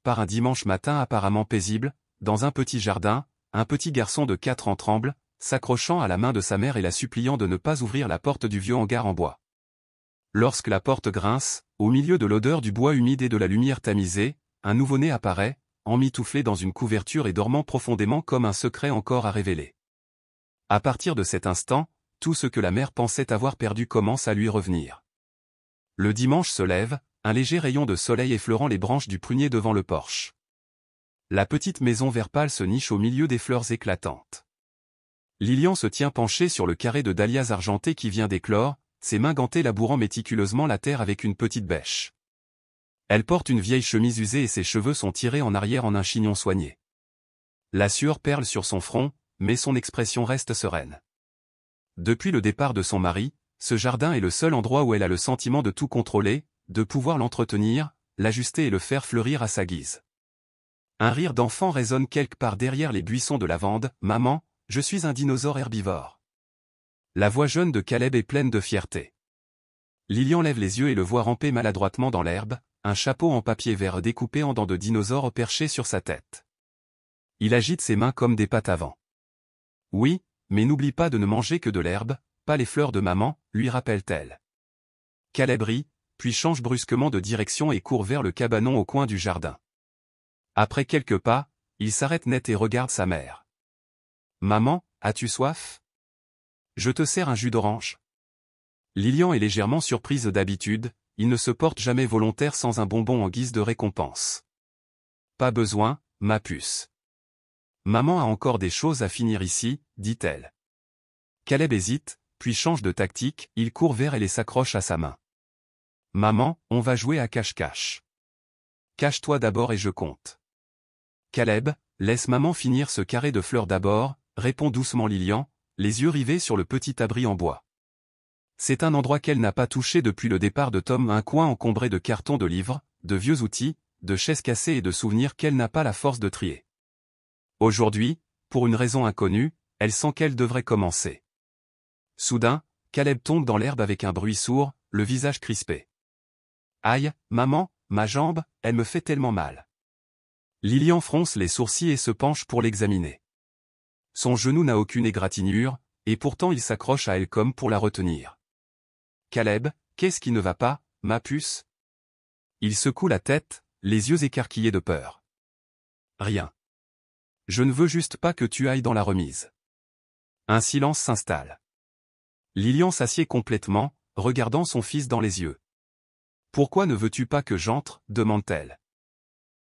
par un dimanche matin apparemment paisible, dans un petit jardin, un petit garçon de 4 ans tremble, s'accrochant à la main de sa mère et la suppliant de ne pas ouvrir la porte du vieux hangar en bois. Lorsque la porte grince, au milieu de l'odeur du bois humide et de la lumière tamisée, un nouveau-né apparaît, emmitouflé dans une couverture et dormant profondément comme un secret encore à révéler. À partir de cet instant, tout ce que la mère pensait avoir perdu commence à lui revenir. Le dimanche se lève, un léger rayon de soleil effleurant les branches du prunier devant le porche. La petite maison vert pâle se niche au milieu des fleurs éclatantes. Lilian se tient penchée sur le carré de dahlias argenté qui vient d'éclore, ses mains gantées labourant méticuleusement la terre avec une petite bêche. Elle porte une vieille chemise usée et ses cheveux sont tirés en arrière en un chignon soigné. La sueur perle sur son front, mais son expression reste sereine. Depuis le départ de son mari, ce jardin est le seul endroit où elle a le sentiment de tout contrôler, de pouvoir l'entretenir, l'ajuster et le faire fleurir à sa guise. Un rire d'enfant résonne quelque part derrière les buissons de lavande. « Maman, je suis un dinosaure herbivore. » La voix jeune de Caleb est pleine de fierté. Lilian lève les yeux et le voit ramper maladroitement dans l'herbe, un chapeau en papier vert découpé en dents de dinosaure perché sur sa tête. Il agite ses mains comme des pattes avant. « Oui, mais n'oublie pas de ne manger que de l'herbe, pas les fleurs de maman, » lui rappelle-t-elle. Caleb rit, puis change brusquement de direction et court vers le cabanon au coin du jardin. Après quelques pas, il s'arrête net et regarde sa mère. « Maman, as-tu soif ? Je te sers un jus d'orange. » Lilian est légèrement surprise d'habitude, il ne se porte jamais volontaire sans un bonbon en guise de récompense. « Pas besoin, ma puce. Maman a encore des choses à finir ici, dit-elle. Caleb hésite, puis change de tactique, il court vers elle et s'accroche à sa main. « Maman, on va jouer à cache-cache. Cache-toi d'abord et je compte. » Caleb, laisse maman finir ce carré de fleurs d'abord, répond doucement Lilian, les yeux rivés sur le petit abri en bois. C'est un endroit qu'elle n'a pas touché depuis le départ de Tom, un coin encombré de cartons de livres, de vieux outils, de chaises cassées et de souvenirs qu'elle n'a pas la force de trier. Aujourd'hui, pour une raison inconnue, elle sent qu'elle devrait commencer. Soudain, Caleb tombe dans l'herbe avec un bruit sourd, le visage crispé. « Aïe, maman, ma jambe, elle me fait tellement mal. » Lilian fronce les sourcils et se penche pour l'examiner. Son genou n'a aucune égratignure, et pourtant il s'accroche à elle comme pour la retenir. « Caleb, qu'est-ce qui ne va pas, ma puce ?» Il secoue la tête, les yeux écarquillés de peur. « Rien. Je ne veux juste pas que tu ailles dans la remise. » Un silence s'installe. Lilian s'assied complètement, regardant son fils dans les yeux. « Pourquoi ne veux-tu pas que j'entre ?» demande-t-elle.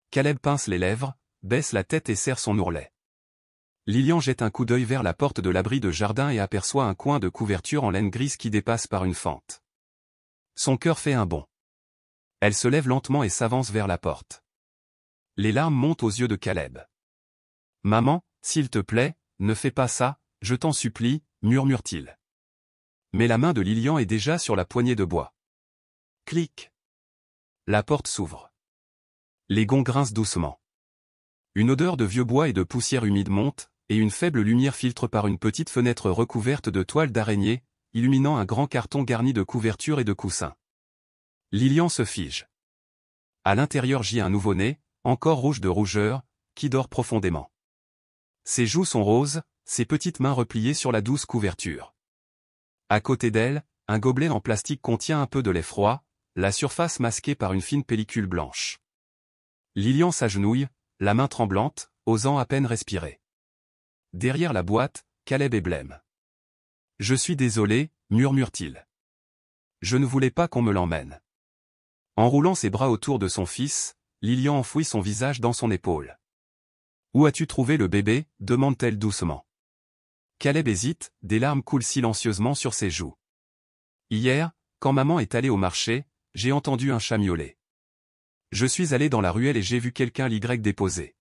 Caleb pince les lèvres, baisse la tête et serre son ourlet. Lilian jette un coup d'œil vers la porte de l'abri de jardin et aperçoit un coin de couverture en laine grise qui dépasse par une fente. Son cœur fait un bond. Elle se lève lentement et s'avance vers la porte. Les larmes montent aux yeux de Caleb. « Maman, s'il te plaît, ne fais pas ça, je t'en supplie, » murmure-t-il. Mais la main de Lilian est déjà sur la poignée de bois. Clic. La porte s'ouvre. Les gonds grincent doucement. Une odeur de vieux bois et de poussière humide monte, et une faible lumière filtre par une petite fenêtre recouverte de toiles d'araignée, illuminant un grand carton garni de couvertures et de coussins. Lilian se fige. À l'intérieur gît un nouveau-né, encore rouge de rougeur, qui dort profondément. Ses joues sont roses, ses petites mains repliées sur la douce couverture. À côté d'elle, un gobelet en plastique contient un peu de lait froid, la surface masquée par une fine pellicule blanche. Lilian s'agenouille, la main tremblante, osant à peine respirer. Derrière la boîte, Caleb est blême. « Je suis désolé, » murmure-t-il. « Je ne voulais pas qu'on me l'emmène. » Enroulant ses bras autour de son fils, Lilian enfouit son visage dans son épaule. « Où as-tu trouvé le bébé ?» demande-t-elle doucement. Caleb hésite, des larmes coulent silencieusement sur ses joues. « Hier, quand maman est allée au marché, j'ai entendu un chat miauler. Je suis allé dans la ruelle et j'ai vu quelqu'un l'y déposer.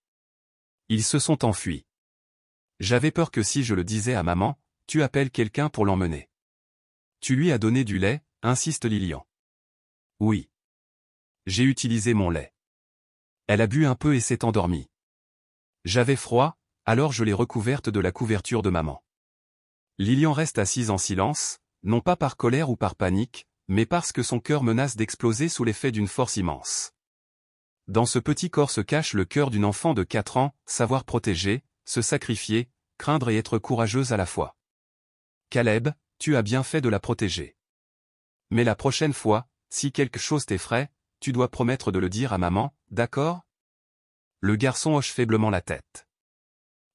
Ils se sont enfuis. J'avais peur que si je le disais à maman, tu appelles quelqu'un pour l'emmener. » « Tu lui as donné du lait ?» insiste Lilian. « Oui. J'ai utilisé mon lait. Elle a bu un peu et s'est endormie. J'avais froid, alors je l'ai recouverte de la couverture de maman. » Lilian reste assise en silence, non pas par colère ou par panique, mais parce que son cœur menace d'exploser sous l'effet d'une force immense. Dans ce petit corps se cache le cœur d'une enfant de 4 ans, savoir protéger, se sacrifier, craindre et être courageuse à la fois. Caleb, tu as bien fait de la protéger. Mais la prochaine fois, si quelque chose t'effraie, tu dois promettre de le dire à maman, d'accord? Le garçon hoche faiblement la tête.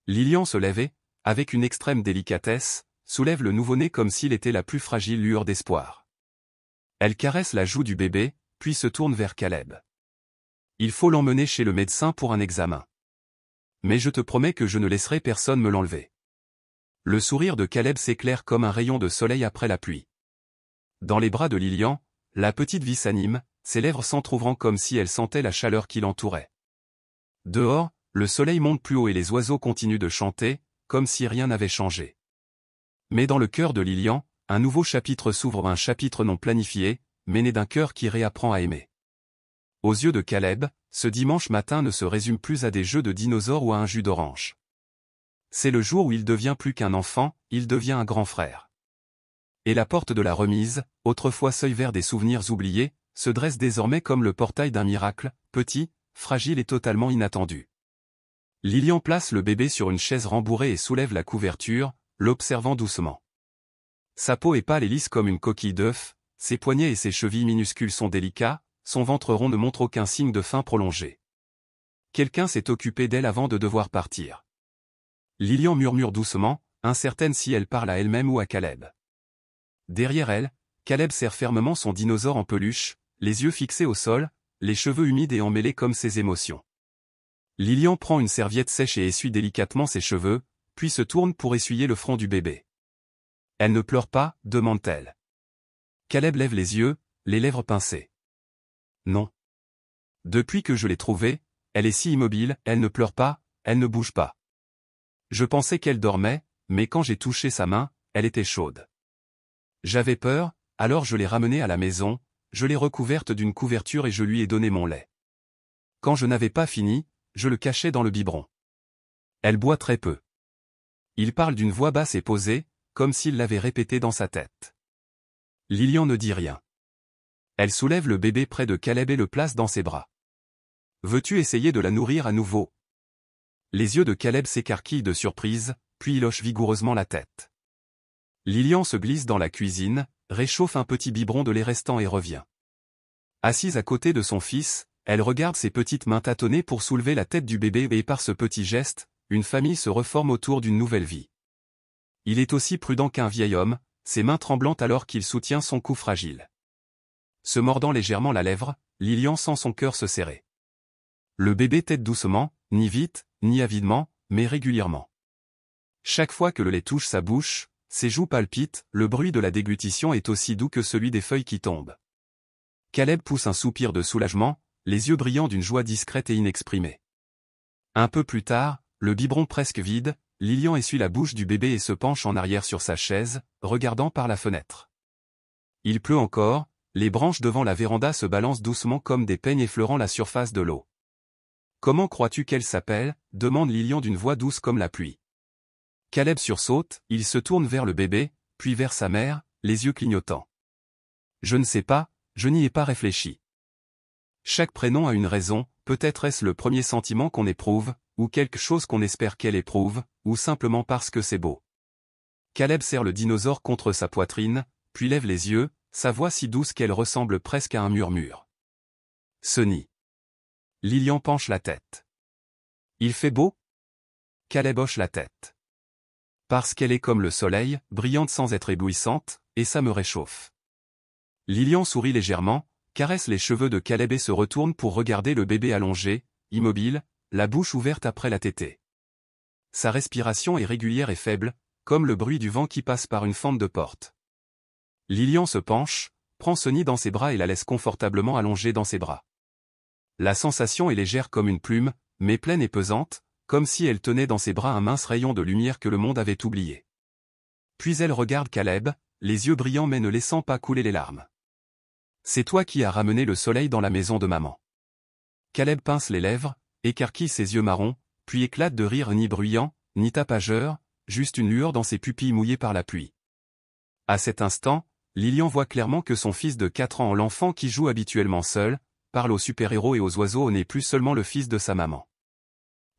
Lilian se lève et, avec une extrême délicatesse, soulève le nouveau-né comme s'il était la plus fragile lueur d'espoir. Elle caresse la joue du bébé, puis se tourne vers Caleb. Il faut l'emmener chez le médecin pour un examen. Mais je te promets que je ne laisserai personne me l'enlever. Le sourire de Caleb s'éclaire comme un rayon de soleil après la pluie. Dans les bras de Lilian, la petite vie s'anime, ses lèvres s'entr'ouvrant comme si elle sentait la chaleur qui l'entourait. Dehors, le soleil monte plus haut et les oiseaux continuent de chanter, comme si rien n'avait changé. Mais dans le cœur de Lilian, un nouveau chapitre s'ouvre, un chapitre non planifié, mais né d'un cœur qui réapprend à aimer. Aux yeux de Caleb, ce dimanche matin ne se résume plus à des jeux de dinosaures ou à un jus d'orange. C'est le jour où il devient plus qu'un enfant, il devient un grand frère. Et la porte de la remise, autrefois seuil vert des souvenirs oubliés, se dresse désormais comme le portail d'un miracle, petit, fragile et totalement inattendu. Lilian place le bébé sur une chaise rembourrée et soulève la couverture, l'observant doucement. Sa peau est pâle et lisse comme une coquille d'œuf, ses poignets et ses chevilles minuscules sont délicats, son ventre rond ne montre aucun signe de faim prolongée. Quelqu'un s'est occupé d'elle avant de devoir partir. Lilian murmure doucement, incertaine si elle parle à elle-même ou à Caleb. Derrière elle, Caleb serre fermement son dinosaure en peluche, les yeux fixés au sol, les cheveux humides et emmêlés comme ses émotions. Lilian prend une serviette sèche et essuie délicatement ses cheveux, puis se tourne pour essuyer le front du bébé. « Elle ne pleure pas ?» demande-t-elle. Caleb lève les yeux, les lèvres pincées. « Non. Depuis que je l'ai trouvée, elle est si immobile, elle ne pleure pas, elle ne bouge pas. Je pensais qu'elle dormait, mais quand j'ai touché sa main, elle était chaude. J'avais peur, alors je l'ai ramenée à la maison, je l'ai recouverte d'une couverture et je lui ai donné mon lait. Quand je n'avais pas fini, je le cachais dans le biberon. Elle boit très peu. » Il parle d'une voix basse et posée, comme s'il l'avait répété dans sa tête. Lilian ne dit rien. Elle soulève le bébé près de Caleb et le place dans ses bras. « Veux-tu essayer de la nourrir à nouveau ?» Les yeux de Caleb s'écarquillent de surprise, puis il hoche vigoureusement la tête. Lilian se glisse dans la cuisine, réchauffe un petit biberon de lait restant et revient. Assise à côté de son fils, elle regarde ses petites mains tâtonner pour soulever la tête du bébé et par ce petit geste, une famille se reforme autour d'une nouvelle vie. Il est aussi prudent qu'un vieil homme, ses mains tremblantes alors qu'il soutient son cou fragile. Se mordant légèrement la lèvre, Lilian sent son cœur se serrer. Le bébé tète doucement, ni vite, ni avidement, mais régulièrement. Chaque fois que le lait touche sa bouche, ses joues palpitent, le bruit de la déglutition est aussi doux que celui des feuilles qui tombent. Caleb pousse un soupir de soulagement, les yeux brillants d'une joie discrète et inexprimée. Un peu plus tard, le biberon presque vide, Lilian essuie la bouche du bébé et se penche en arrière sur sa chaise, regardant par la fenêtre. Il pleut encore, les branches devant la véranda se balancent doucement comme des peignes effleurant la surface de l'eau. « Comment crois-tu qu'elle s'appelle ?» demande Lilian d'une voix douce comme la pluie. Caleb sursaute, il se tourne vers le bébé, puis vers sa mère, les yeux clignotants. « Je ne sais pas, je n'y ai pas réfléchi. Chaque prénom a une raison, peut-être est-ce le premier sentiment qu'on éprouve, ou quelque chose qu'on espère qu'elle éprouve, ou simplement parce que c'est beau. » Caleb serre le dinosaure contre sa poitrine, puis lève les yeux, sa voix si douce qu'elle ressemble presque à un murmure. « Sonny. » Lilian penche la tête. « Il fait beau ?» Caleb hoche la tête. « Parce qu'elle est comme le soleil, brillante sans être éblouissante, et ça me réchauffe. » Lilian sourit légèrement, caresse les cheveux de Caleb et se retourne pour regarder le bébé allongé, immobile, la bouche ouverte après la tétée. Sa respiration est régulière et faible, comme le bruit du vent qui passe par une fente de porte. Lilian se penche, prend Sonny dans ses bras et la laisse confortablement allongée dans ses bras. La sensation est légère comme une plume, mais pleine et pesante, comme si elle tenait dans ses bras un mince rayon de lumière que le monde avait oublié. Puis elle regarde Caleb, les yeux brillants mais ne laissant pas couler les larmes. « C'est toi qui as ramené le soleil dans la maison de maman. » Caleb pince les lèvres, écarquille ses yeux marrons, puis éclate de rire ni bruyant, ni tapageur, juste une lueur dans ses pupilles mouillées par la pluie. À cet instant, Lilian voit clairement que son fils de 4 ans, l'enfant qui joue habituellement seul, parle aux super-héros et aux oiseaux n'est plus seulement le fils de sa maman.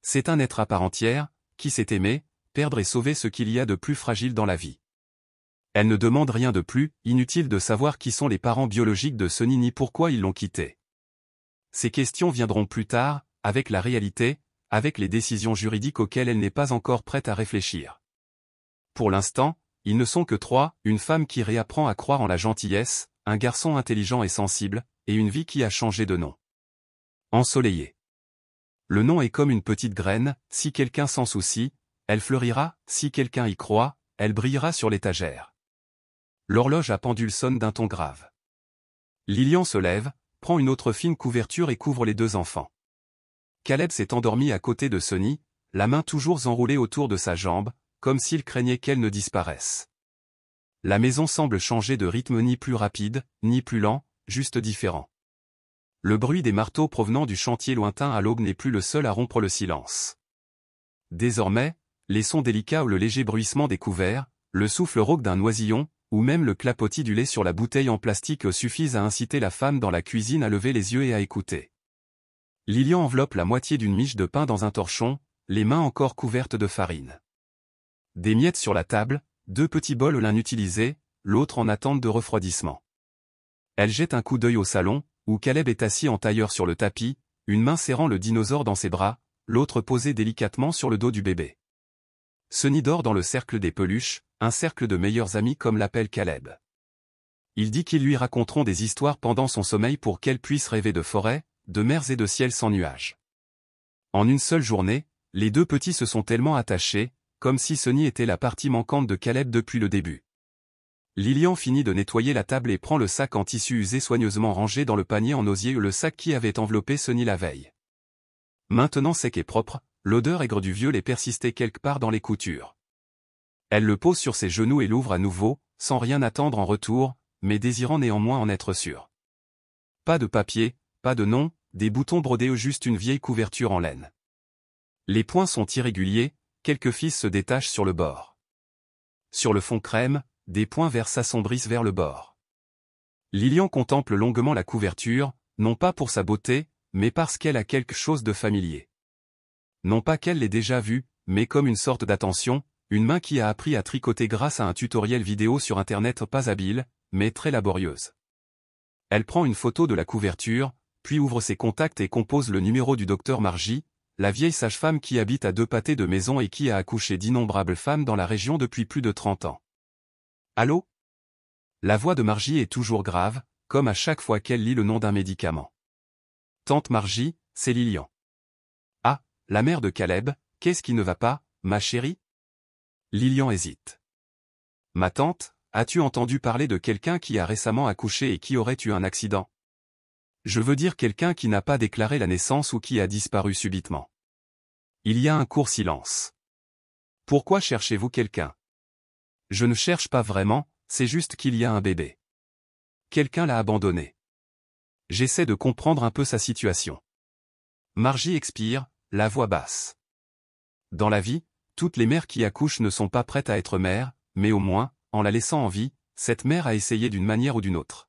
C'est un être à part entière, qui sait aimer, perdre et sauver ce qu'il y a de plus fragile dans la vie. Elle ne demande rien de plus, inutile de savoir qui sont les parents biologiques de Sonny ni pourquoi ils l'ont quitté. Ces questions viendront plus tard, avec la réalité, avec les décisions juridiques auxquelles elle n'est pas encore prête à réfléchir. Pour l'instant, ils ne sont que trois, une femme qui réapprend à croire en la gentillesse, un garçon intelligent et sensible, et une vie qui a changé de nom. Ensoleillé. Le nom est comme une petite graine, si quelqu'un s'en soucie, elle fleurira, si quelqu'un y croit, elle brillera sur l'étagère. L'horloge à pendule sonne d'un ton grave. Lilian se lève, prend une autre fine couverture et couvre les deux enfants. Caleb s'est endormi à côté de Sonny, la main toujours enroulée autour de sa jambe, comme s'il craignait qu'elle ne disparaisse. La maison semble changer de rythme ni plus rapide, ni plus lent, juste différent. Le bruit des marteaux provenant du chantier lointain à l'aube n'est plus le seul à rompre le silence. Désormais, les sons délicats ou le léger bruissement des couverts, le souffle rauque d'un oisillon, ou même le clapotis du lait sur la bouteille en plastique suffisent à inciter la femme dans la cuisine à lever les yeux et à écouter. Lilian enveloppe la moitié d'une miche de pain dans un torchon, les mains encore couvertes de farine. Des miettes sur la table, deux petits bols l'un utilisé, l'autre en attente de refroidissement. Elle jette un coup d'œil au salon, où Caleb est assis en tailleur sur le tapis, une main serrant le dinosaure dans ses bras, l'autre posée délicatement sur le dos du bébé. Sonny dort dans le cercle des peluches, un cercle de meilleurs amis comme l'appelle Caleb. Il dit qu'ils lui raconteront des histoires pendant son sommeil pour qu'elle puisse rêver de forêts, de mers et de ciels sans nuages. En une seule journée, les deux petits se sont tellement attachés, comme si Sonny était la partie manquante de Caleb depuis le début. Lilian finit de nettoyer la table et prend le sac en tissu usé soigneusement rangé dans le panier en osier le sac qui avait enveloppé Sonny la veille. Maintenant sec et propre, l'odeur aigre du vieux lait persistait quelque part dans les coutures. Elle le pose sur ses genoux et l'ouvre à nouveau, sans rien attendre en retour, mais désirant néanmoins en être sûr. Pas de papier, pas de nom, des boutons brodés ou juste une vieille couverture en laine. Les points sont irréguliers, quelques fils se détachent sur le bord. Sur le fond crème, des points verts s'assombrissent vers le bord. Lilian contemple longuement la couverture, non pas pour sa beauté, mais parce qu'elle a quelque chose de familier. Non pas qu'elle l'ait déjà vue, mais comme une sorte d'attention, une main qui a appris à tricoter grâce à un tutoriel vidéo sur Internet pas habile, mais très laborieuse. Elle prend une photo de la couverture, puis ouvre ses contacts et compose le numéro du docteur Margie, la vieille sage-femme qui habite à 2 pâtés de maison et qui a accouché d'innombrables femmes dans la région depuis plus de 30 ans. Allô ? La voix de Margie est toujours grave, comme à chaque fois qu'elle lit le nom d'un médicament. Tante Margie, c'est Lilian. Ah, la mère de Caleb, qu'est-ce qui ne va pas, ma chérie ? Lilian hésite. Ma tante, as-tu entendu parler de quelqu'un qui a récemment accouché et qui aurait eu un accident ? Je veux dire quelqu'un qui n'a pas déclaré la naissance ou qui a disparu subitement. Il y a un court silence. Pourquoi cherchez-vous quelqu'un ? Je ne cherche pas vraiment, c'est juste qu'il y a un bébé. Quelqu'un l'a abandonné. J'essaie de comprendre un peu sa situation. Margie expire, la voix basse. Dans la vie, toutes les mères qui accouchent ne sont pas prêtes à être mères, mais au moins, en la laissant en vie, cette mère a essayé d'une manière ou d'une autre.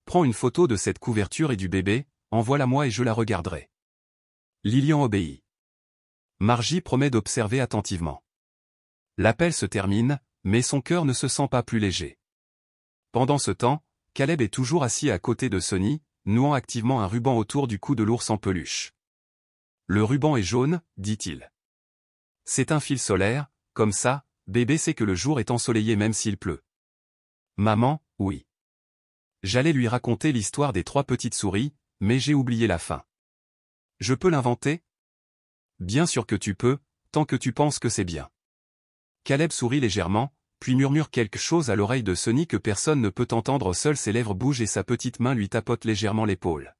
Prends une photo de cette couverture et du bébé, envoie-la-moi et je la regarderai. Lilian obéit. Margie promet d'observer attentivement. L'appel se termine, mais son cœur ne se sent pas plus léger. Pendant ce temps, Caleb est toujours assis à côté de Sonny, nouant activement un ruban autour du cou de l'ours en peluche. Le ruban est jaune, dit-il. C'est un fil solaire, comme ça, bébé sait que le jour est ensoleillé même s'il pleut. Maman, oui. J'allais lui raconter l'histoire des 3 petites souris, mais j'ai oublié la fin. Je peux l'inventer ? Bien sûr que tu peux, tant que tu penses que c'est bien. Caleb sourit légèrement, puis murmure quelque chose à l'oreille de Sonny que personne ne peut entendre, seul ses lèvres bougent et sa petite main lui tapote légèrement l'épaule.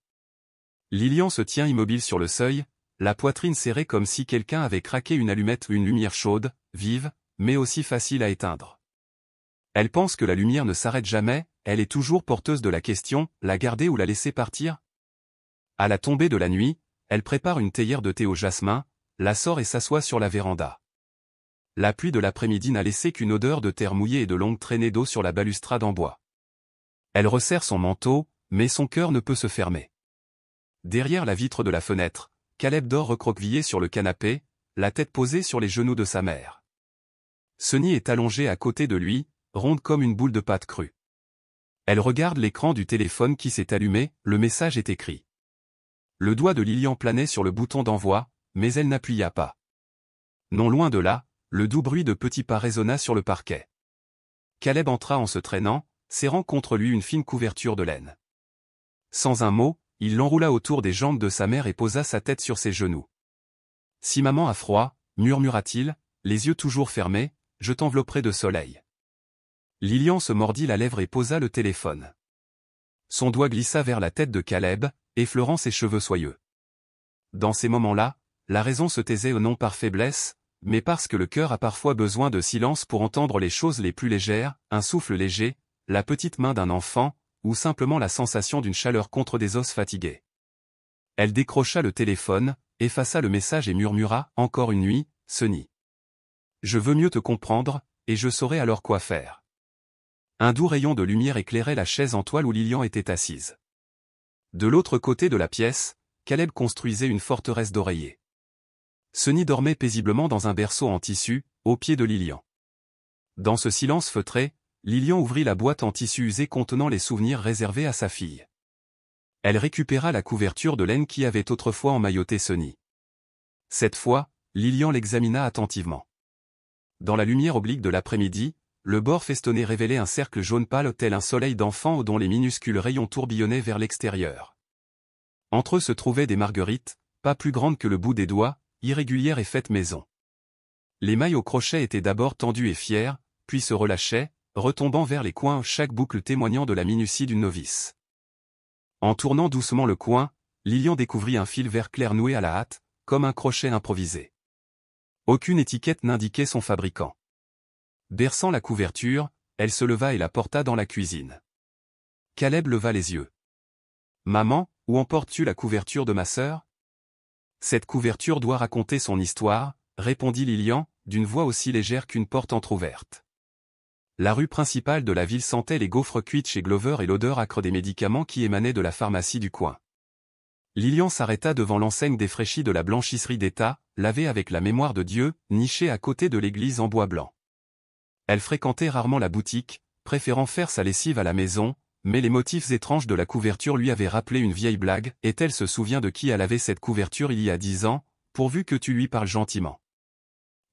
Lilian se tient immobile sur le seuil, la poitrine serrée comme si quelqu'un avait craqué une allumette, une lumière chaude, vive, mais aussi facile à éteindre. Elle pense que la lumière ne s'arrête jamais, elle est toujours porteuse de la question, la garder ou la laisser partir ? À la tombée de la nuit, elle prépare une théière de thé au jasmin, la sort et s'assoit sur la véranda. La pluie de l'après-midi n'a laissé qu'une odeur de terre mouillée et de longues traînées d'eau sur la balustrade en bois. Elle resserre son manteau, mais son cœur ne peut se fermer. Derrière la vitre de la fenêtre, Caleb dort recroquevillé sur le canapé, la tête posée sur les genoux de sa mère. Sunny est allongée à côté de lui, ronde comme une boule de pâte crue. Elle regarde l'écran du téléphone qui s'est allumé, le message est écrit. Le doigt de Lilian planait sur le bouton d'envoi, mais elle n'appuya pas. Non loin de là, le doux bruit de petits pas résonna sur le parquet. Caleb entra en se traînant, serrant contre lui une fine couverture de laine. Sans un mot, il l'enroula autour des jambes de sa mère et posa sa tête sur ses genoux. « Si maman a froid, murmura-t-il, les yeux toujours fermés, je t'envelopperai de soleil. » Lilian se mordit la lèvre et posa le téléphone. Son doigt glissa vers la tête de Caleb, effleurant ses cheveux soyeux. Dans ces moments-là, la raison se taisait non par faiblesse, mais parce que le cœur a parfois besoin de silence pour entendre les choses les plus légères, un souffle léger, la petite main d'un enfant, ou simplement la sensation d'une chaleur contre des os fatigués. Elle décrocha le téléphone, effaça le message et murmura, encore une nuit, Sunny. Je veux mieux te comprendre, et je saurai alors quoi faire. Un doux rayon de lumière éclairait la chaise en toile où Lilian était assise. De l'autre côté de la pièce, Caleb construisait une forteresse d'oreillers. Sunny dormait paisiblement dans un berceau en tissu, au pied de Lilian. Dans ce silence feutré, Lilian ouvrit la boîte en tissu usé contenant les souvenirs réservés à sa fille. Elle récupéra la couverture de laine qui avait autrefois emmailloté Sunny. Cette fois, Lilian l'examina attentivement. Dans la lumière oblique de l'après-midi, le bord festonné révélait un cercle jaune pâle tel un soleil d'enfant dont les minuscules rayons tourbillonnaient vers l'extérieur. Entre eux se trouvaient des marguerites, pas plus grandes que le bout des doigts, irrégulières et faites maison. Les mailles au crochet étaient d'abord tendues et fières, puis se relâchaient, retombant vers les coins, chaque boucle témoignant de la minutie d'une novice. En tournant doucement le coin, Lilian découvrit un fil vert clair noué à la hâte, comme un crochet improvisé. Aucune étiquette n'indiquait son fabricant. Berçant la couverture, elle se leva et la porta dans la cuisine. Caleb leva les yeux. « Maman, où emportes-tu la couverture de ma sœur ?»« Cette couverture doit raconter son histoire, » répondit Lilian, d'une voix aussi légère qu'une porte entr'ouverte. La rue principale de la ville sentait les gaufres cuites chez Glover et l'odeur âcre des médicaments qui émanaient de la pharmacie du coin. Lilian s'arrêta devant l'enseigne défraîchie de la blanchisserie d'État, lavée avec la mémoire de Dieu, nichée à côté de l'église en bois blanc. Elle fréquentait rarement la boutique, préférant faire sa lessive à la maison, mais les motifs étranges de la couverture lui avaient rappelé une vieille blague, et elle se souvient de qui elle avait cette couverture il y a 10 ans, pourvu que tu lui parles gentiment.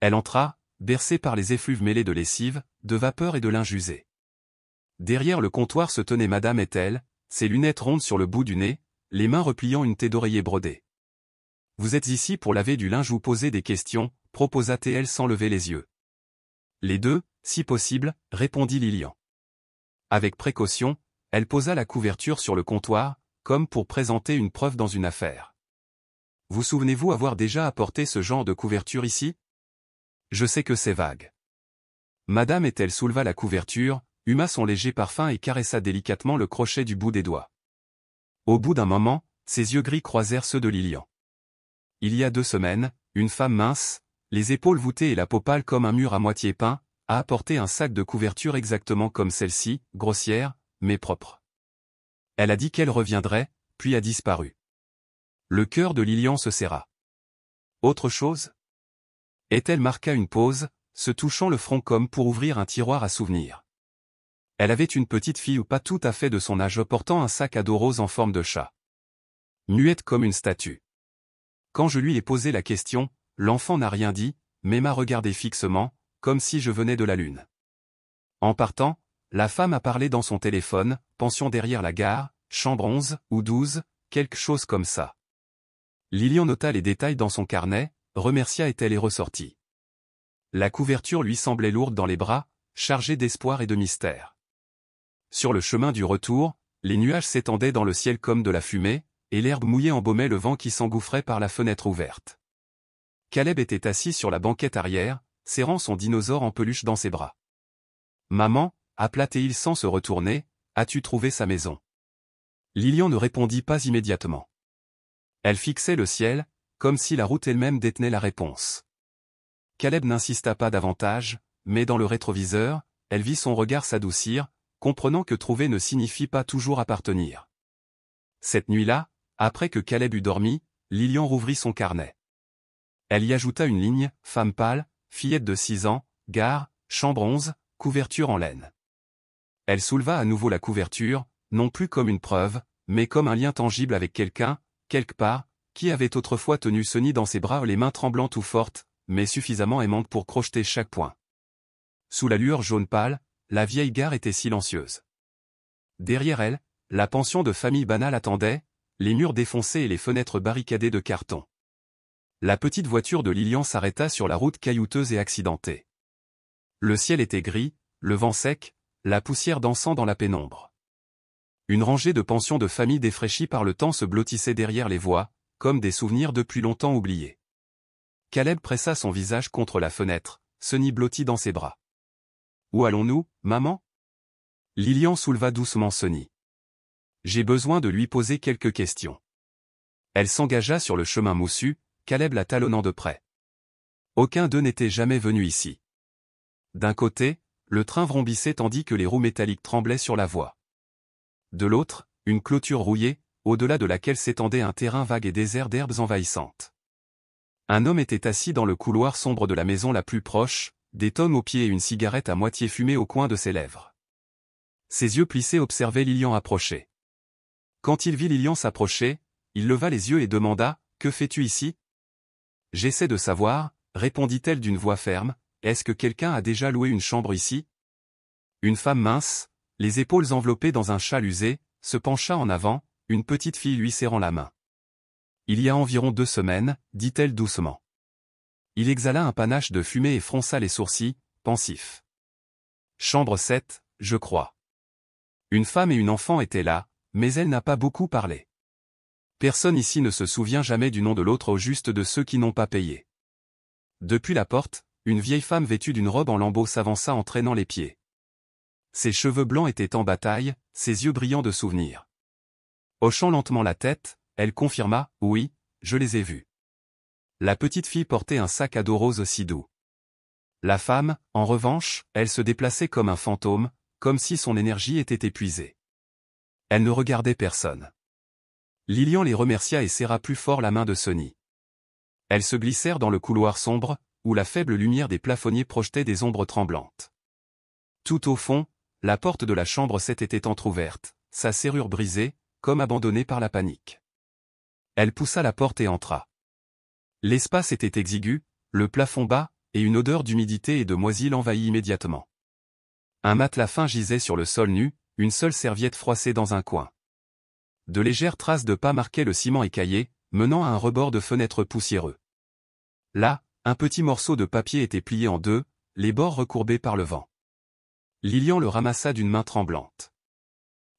Elle entra, bercée par les effluves mêlés de lessive, de vapeur et de linge usé. Derrière le comptoir se tenait Madame Ethel, ses lunettes rondes sur le bout du nez, les mains repliant une taie d'oreiller brodée. « Vous êtes ici pour laver du linge ou poser des questions ?» proposa-t-elle sans lever les yeux. « Les deux, si possible, » répondit Lilian. Avec précaution, elle posa la couverture sur le comptoir, comme pour présenter une preuve dans une affaire. « Vous souvenez-vous avoir déjà apporté ce genre de couverture ici ? Je sais que c'est vague. » Madame Ethel souleva la couverture, huma son léger parfum et caressa délicatement le crochet du bout des doigts. Au bout d'un moment, ses yeux gris croisèrent ceux de Lilian. Il y a 2 semaines, une femme mince, les épaules voûtées et la peau pâle comme un mur à moitié peint, a apporté un sac de couverture exactement comme celle-ci, grossière, mais propre. Elle a dit qu'elle reviendrait, puis a disparu. Le cœur de Lilian se serra. Autre chose ? Ethel marqua une pause, se touchant le front comme pour ouvrir un tiroir à souvenirs. Elle avait une petite fille pas tout à fait de son âge portant un sac à dos rose en forme de chat. Muette comme une statue. Quand je lui ai posé la question, l'enfant n'a rien dit, mais m'a regardé fixement, comme si je venais de la lune. En partant, la femme a parlé dans son téléphone, pension derrière la gare, chambre 11 ou 12, quelque chose comme ça. Lilian nota les détails dans son carnet, remercia Ethel et ressortit. La couverture lui semblait lourde dans les bras, chargée d'espoir et de mystère. Sur le chemin du retour, les nuages s'étendaient dans le ciel comme de la fumée, et l'herbe mouillée embaumait le vent qui s'engouffrait par la fenêtre ouverte. Caleb était assis sur la banquette arrière, serrant son dinosaure en peluche dans ses bras. « Maman, » appela-t-il sans se retourner, « as-tu trouvé sa maison ?» Lilian ne répondit pas immédiatement. Elle fixait le ciel, comme si la route elle-même détenait la réponse. Caleb n'insista pas davantage, mais dans le rétroviseur, elle vit son regard s'adoucir, comprenant que trouver ne signifie pas toujours appartenir. Cette nuit-là, Après que Caleb eut dormi, Lilian rouvrit son carnet. Elle y ajouta une ligne, femme pâle, fillette de 6 ans, gare, chambre 11, couverture en laine. Elle souleva à nouveau la couverture, non plus comme une preuve, mais comme un lien tangible avec quelqu'un, quelque part, qui avait autrefois tenu Sonny dans ses bras, les mains tremblantes ou fortes, mais suffisamment aimantes pour crocheter chaque point. Sous la lueur jaune pâle, la vieille gare était silencieuse. Derrière elle, la pension de famille banale attendait, les murs défoncés et les fenêtres barricadées de carton. La petite voiture de Lilian s'arrêta sur la route caillouteuse et accidentée. Le ciel était gris, le vent sec, la poussière dansant dans la pénombre. Une rangée de pensions de famille défraîchies par le temps se blottissait derrière les voies, comme des souvenirs depuis longtemps oubliés. Caleb pressa son visage contre la fenêtre, Sonny blotti dans ses bras. « Où allons-nous, maman ?» Lilian souleva doucement Sonny. « J'ai besoin de lui poser quelques questions. » Elle s'engagea sur le chemin moussu, Caleb la talonnant de près. Aucun d'eux n'était jamais venu ici. D'un côté, le train vrombissait tandis que les roues métalliques tremblaient sur la voie. De l'autre, une clôture rouillée, au-delà de laquelle s'étendait un terrain vague et désert d'herbes envahissantes. Un homme était assis dans le couloir sombre de la maison la plus proche, des tongs aux pieds et une cigarette à moitié fumée au coin de ses lèvres. Ses yeux plissés observaient Lilian approcher. Quand il vit Lilian s'approcher, il leva les yeux et demanda « Que fais-tu ici ?» « J'essaie de savoir, » répondit-elle d'une voix ferme, « est-ce que quelqu'un a déjà loué une chambre ici ?» Une femme mince, les épaules enveloppées dans un châle usé, se pencha en avant, une petite fille lui serrant la main. « Il y a environ 2 semaines, dit-elle doucement. Il exhala un panache de fumée et fronça les sourcils, pensif. « Chambre 7, je crois. » Une femme et une enfant étaient là, mais elle n'a pas beaucoup parlé. Personne ici ne se souvient jamais du nom de l'autre au juste de ceux qui n'ont pas payé. Depuis la porte, une vieille femme vêtue d'une robe en lambeaux s'avança en traînant les pieds. Ses cheveux blancs étaient en bataille, ses yeux brillants de souvenirs. Hochant lentement la tête, elle confirma « Oui, je les ai vus. » La petite fille portait un sac à dos rose si doux. La femme, en revanche, elle se déplaçait comme un fantôme, comme si son énergie était épuisée. Elle ne regardait personne. Lilian les remercia et serra plus fort la main de Sonny. Elles se glissèrent dans le couloir sombre, où la faible lumière des plafonniers projetait des ombres tremblantes. Tout au fond, la porte de la chambre 7 était entr'ouverte, sa serrure brisée, comme abandonnée par la panique. Elle poussa la porte et entra. L'espace était exigu, le plafond bas, et une odeur d'humidité et de moisi l'envahit immédiatement. Un matelas fin gisait sur le sol nu, une seule serviette froissée dans un coin. De légères traces de pas marquaient le ciment écaillé, menant à un rebord de fenêtre poussiéreux. Là, un petit morceau de papier était plié en 2, les bords recourbés par le vent. Lilian le ramassa d'une main tremblante.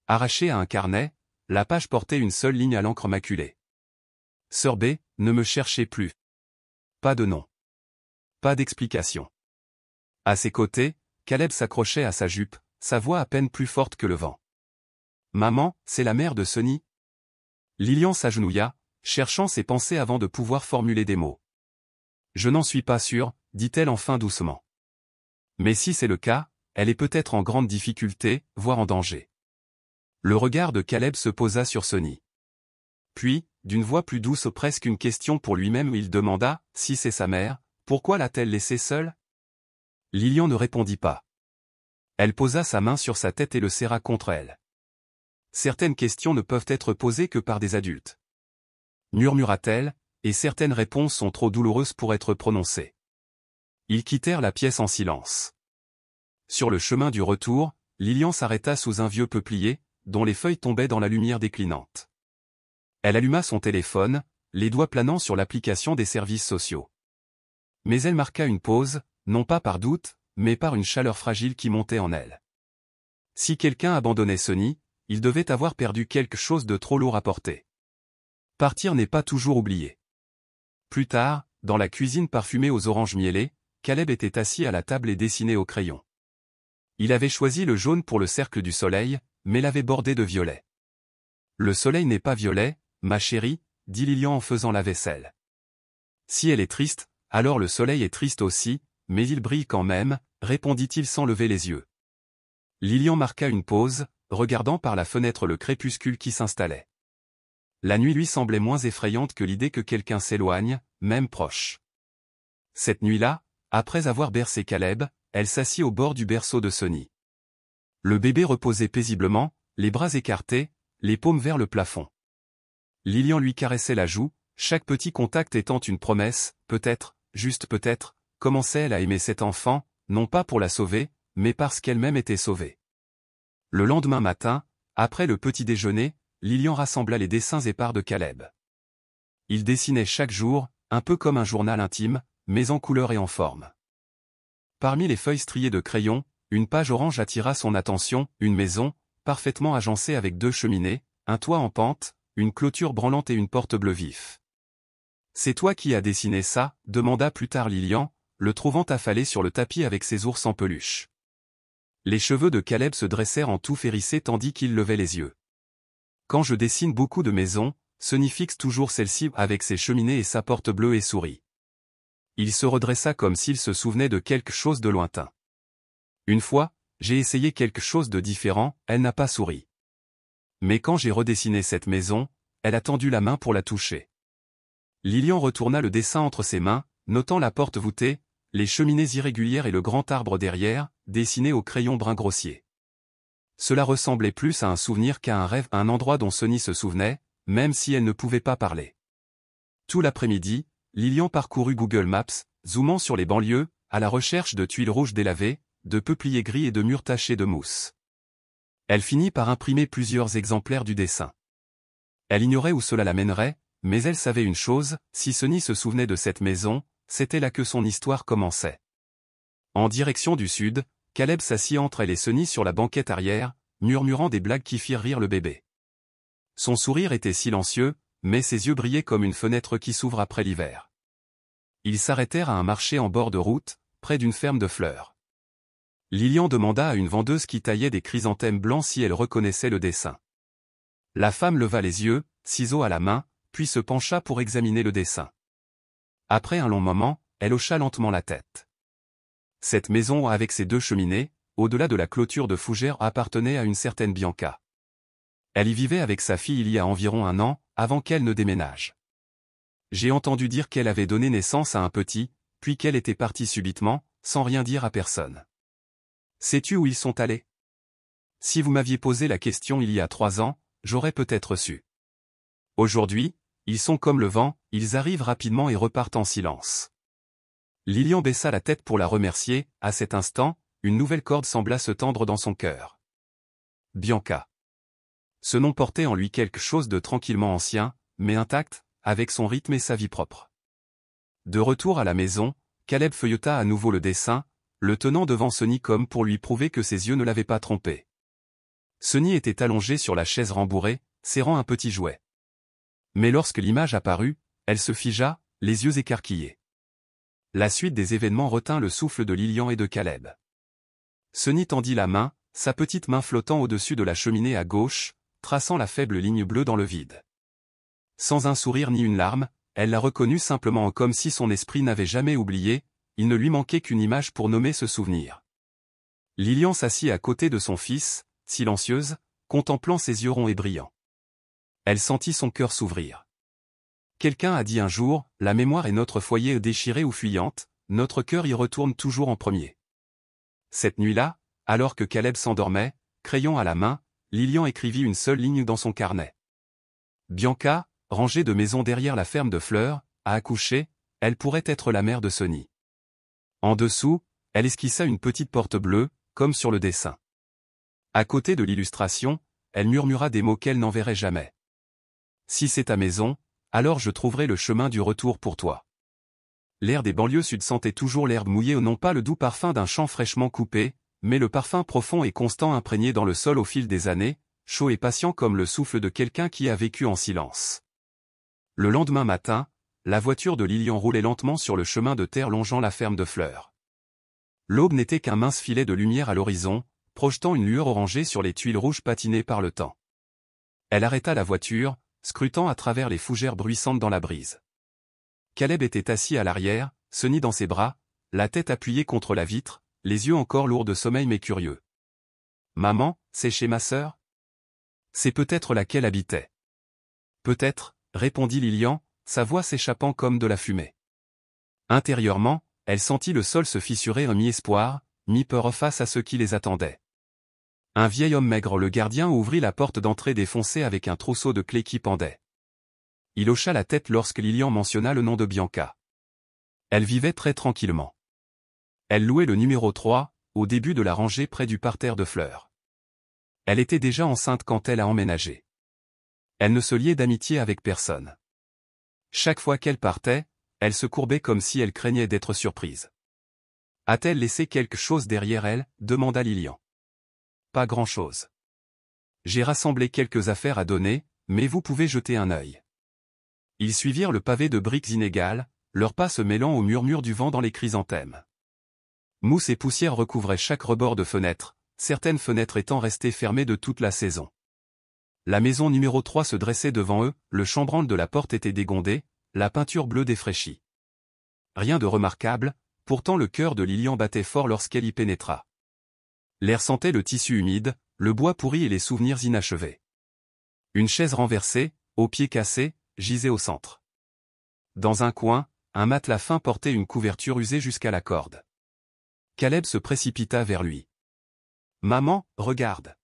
Arraché à un carnet, la page portait une seule ligne à l'encre maculée. « Sœur B, ne me cherchez plus. » Pas de nom. Pas d'explication. À ses côtés, Caleb s'accrochait à sa jupe, sa voix à peine plus forte que le vent. « Maman, c'est la mère de Sonny ?» Lilian s'agenouilla, cherchant ses pensées avant de pouvoir formuler des mots. « Je n'en suis pas sûre, » dit-elle enfin doucement. « Mais si c'est le cas, elle est peut-être en grande difficulté, voire en danger. » Le regard de Caleb se posa sur Sonny. Puis, d'une voix plus douce presque une question pour lui-même, il demanda, « Si c'est sa mère, pourquoi l'a-t-elle laissée seule ?» Lilian ne répondit pas. Elle posa sa main sur sa tête et le serra contre elle. « Certaines questions ne peuvent être posées que par des adultes. » Murmura-t-elle, et certaines réponses sont trop douloureuses pour être prononcées. Ils quittèrent la pièce en silence. Sur le chemin du retour, Lilian s'arrêta sous un vieux peuplier, dont les feuilles tombaient dans la lumière déclinante. Elle alluma son téléphone, les doigts planant sur l'application des services sociaux. Mais elle marqua une pause, non pas par doute, mais par une chaleur fragile qui montait en elle. Si quelqu'un abandonnait Sonny, il devait avoir perdu quelque chose de trop lourd à porter. Partir n'est pas toujours oublié. Plus tard, dans la cuisine parfumée aux oranges mielées, Caleb était assis à la table et dessinait au crayon. Il avait choisi le jaune pour le cercle du soleil, mais l'avait bordé de violet. « Le soleil n'est pas violet, ma chérie, » dit Lilian en faisant la vaisselle. « Si elle est triste, alors le soleil est triste aussi, mais il brille quand même, » répondit-il sans lever les yeux. Lilian marqua une pause, regardant par la fenêtre le crépuscule qui s'installait. la nuit lui semblait moins effrayante que l'idée que quelqu'un s'éloigne, même proche. Cette nuit-là, après avoir bercé Caleb, elle s'assit au bord du berceau de Sonny. Le bébé reposait paisiblement, les bras écartés, les paumes vers le plafond. Lilian lui caressait la joue, chaque petit contact étant une promesse, peut-être, juste peut-être, commençait-elle à aimer cet enfant, non pas pour la sauver, mais parce qu'elle-même était sauvée. Le lendemain matin, après le petit déjeuner, Lilian rassembla les dessins épars de Caleb. Il dessinait chaque jour, un peu comme un journal intime, mais en couleur et en forme. Parmi les feuilles striées de crayon, une page orange attira son attention, une maison, parfaitement agencée avec 2 cheminées, un toit en pente, une clôture branlante et une porte bleu vif. « C'est toi qui as dessiné ça ?» demanda plus tard Lilian, le trouvant affalé sur le tapis avec ses ours en peluche. Les cheveux de Caleb se dressèrent en touffe hérissée tandis qu'il levait les yeux. Quand je dessine beaucoup de maisons, Sonny fixe toujours celle-ci avec ses cheminées et sa porte bleue et sourit. Il se redressa comme s'il se souvenait de quelque chose de lointain. Une fois, j'ai essayé quelque chose de différent, elle n'a pas souri. Mais quand j'ai redessiné cette maison, elle a tendu la main pour la toucher. Lilian retourna le dessin entre ses mains, notant la porte voûtée, les cheminées irrégulières et le grand arbre derrière, dessiné au crayon brun grossier. Cela ressemblait plus à un souvenir qu'à un rêve, un endroit dont Sonny se souvenait, même si elle ne pouvait pas parler. Tout l'après-midi, Lilian parcourut Google Maps, zoomant sur les banlieues, à la recherche de tuiles rouges délavées, de peupliers gris et de murs tachés de mousse. Elle finit par imprimer plusieurs exemplaires du dessin. Elle ignorait où cela la mènerait, mais elle savait une chose, si Sonny se souvenait de cette maison, c'était là que son histoire commençait. En direction du sud, Caleb s'assit entre elle et Sonny sur la banquette arrière, murmurant des blagues qui firent rire le bébé. Son sourire était silencieux, mais ses yeux brillaient comme une fenêtre qui s'ouvre après l'hiver. Ils s'arrêtèrent à un marché en bord de route, près d'une ferme de fleurs. Lilian demanda à une vendeuse qui taillait des chrysanthèmes blancs si elle reconnaissait le dessin. La femme leva les yeux, ciseaux à la main, puis se pencha pour examiner le dessin. Après un long moment, elle hocha lentement la tête. Cette maison avec ses 2 cheminées, au-delà de la clôture de fougères, appartenait à une certaine Bianca. Elle y vivait avec sa fille il y a environ 1 an, avant qu'elle ne déménage. J'ai entendu dire qu'elle avait donné naissance à un petit, puis qu'elle était partie subitement, sans rien dire à personne. Sais-tu où ils sont allés? Si vous m'aviez posé la question il y a 3 ans, j'aurais peut-être su. Aujourd'hui, ils sont comme le vent, ils arrivent rapidement et repartent en silence. Lilian baissa la tête pour la remercier, à cet instant, une nouvelle corde sembla se tendre dans son cœur. Bianca. Ce nom portait en lui quelque chose de tranquillement ancien, mais intact, avec son rythme et sa vie propre. De retour à la maison, Caleb feuilleta à nouveau le dessin, le tenant devant Sonny comme pour lui prouver que ses yeux ne l'avaient pas trompé. Sonny était allongée sur la chaise rembourrée, serrant un petit jouet. Mais lorsque l'image apparut, elle se figea, les yeux écarquillés. La suite des événements retint le souffle de Lilian et de Caleb. Sonny tendit la main, sa petite main flottant au-dessus de la cheminée à gauche, traçant la faible ligne bleue dans le vide. Sans un sourire ni une larme, elle la reconnut simplement comme si son esprit n'avait jamais oublié, il ne lui manquait qu'une image pour nommer ce souvenir. Lilian s'assit à côté de son fils, silencieuse, contemplant ses yeux ronds et brillants. Elle sentit son cœur s'ouvrir. Quelqu'un a dit un jour, la mémoire est notre foyer déchiré ou fuyante, notre cœur y retourne toujours en premier. Cette nuit-là, alors que Caleb s'endormait, crayon à la main, Lilian écrivit une seule ligne dans son carnet. Bianca, rangée de maisons derrière la ferme de fleurs, a accouché, elle pourrait être la mère de Sonny. En dessous, elle esquissa une petite porte bleue, comme sur le dessin. À côté de l'illustration, elle murmura des mots qu'elle n'enverrait jamais. Si c'est ta maison, alors je trouverai le chemin du retour pour toi. L'air des banlieues sud sentait toujours l'herbe mouillée, non pas le doux parfum d'un champ fraîchement coupé, mais le parfum profond et constant imprégné dans le sol au fil des années, chaud et patient comme le souffle de quelqu'un qui a vécu en silence. Le lendemain matin, la voiture de Lilian roulait lentement sur le chemin de terre longeant la ferme de fleurs. L'aube n'était qu'un mince filet de lumière à l'horizon, projetant une lueur orangée sur les tuiles rouges patinées par le temps. Elle arrêta la voiture, scrutant à travers les fougères bruissantes dans la brise. Caleb était assis à l'arrière, Sonny dans ses bras, la tête appuyée contre la vitre, les yeux encore lourds de sommeil mais curieux. « Maman, c'est chez ma sœur ?» C'est peut-être là qu'elle habitait. Peut-être, répondit Lilian, sa voix s'échappant comme de la fumée. Intérieurement, elle sentit le sol se fissurer un mi-espoir, mi-peur face à ce qui les attendait. Un vieil homme maigre, le gardien, ouvrit la porte d'entrée défoncée avec un trousseau de clés qui pendait. Il hocha la tête lorsque Lilian mentionna le nom de Bianca. Elle vivait très tranquillement. Elle louait le numéro 3, au début de la rangée près du parterre de fleurs. Elle était déjà enceinte quand elle a emménagé. Elle ne se liait d'amitié avec personne. Chaque fois qu'elle partait, elle se courbait comme si elle craignait d'être surprise. « A-t-elle laissé quelque chose derrière elle » demanda Lilian. « Pas grand-chose. J'ai rassemblé quelques affaires à donner, mais vous pouvez jeter un œil. » Ils suivirent le pavé de briques inégales, leurs pas se mêlant au murmure du vent dans les chrysanthèmes. Mousse et poussière recouvraient chaque rebord de fenêtre, certaines fenêtres étant restées fermées de toute la saison. La maison numéro 3 se dressait devant eux, le chambranle de la porte était dégondé, la peinture bleue défraîchie. Rien de remarquable, pourtant le cœur de Lilian battait fort lorsqu'elle y pénétra. L'air sentait le tissu humide, le bois pourri et les souvenirs inachevés. Une chaise renversée, aux pieds cassés, gisait au centre. Dans un coin, un matelas fin portait une couverture usée jusqu'à la corde. Caleb se précipita vers lui. « Maman, regarde !»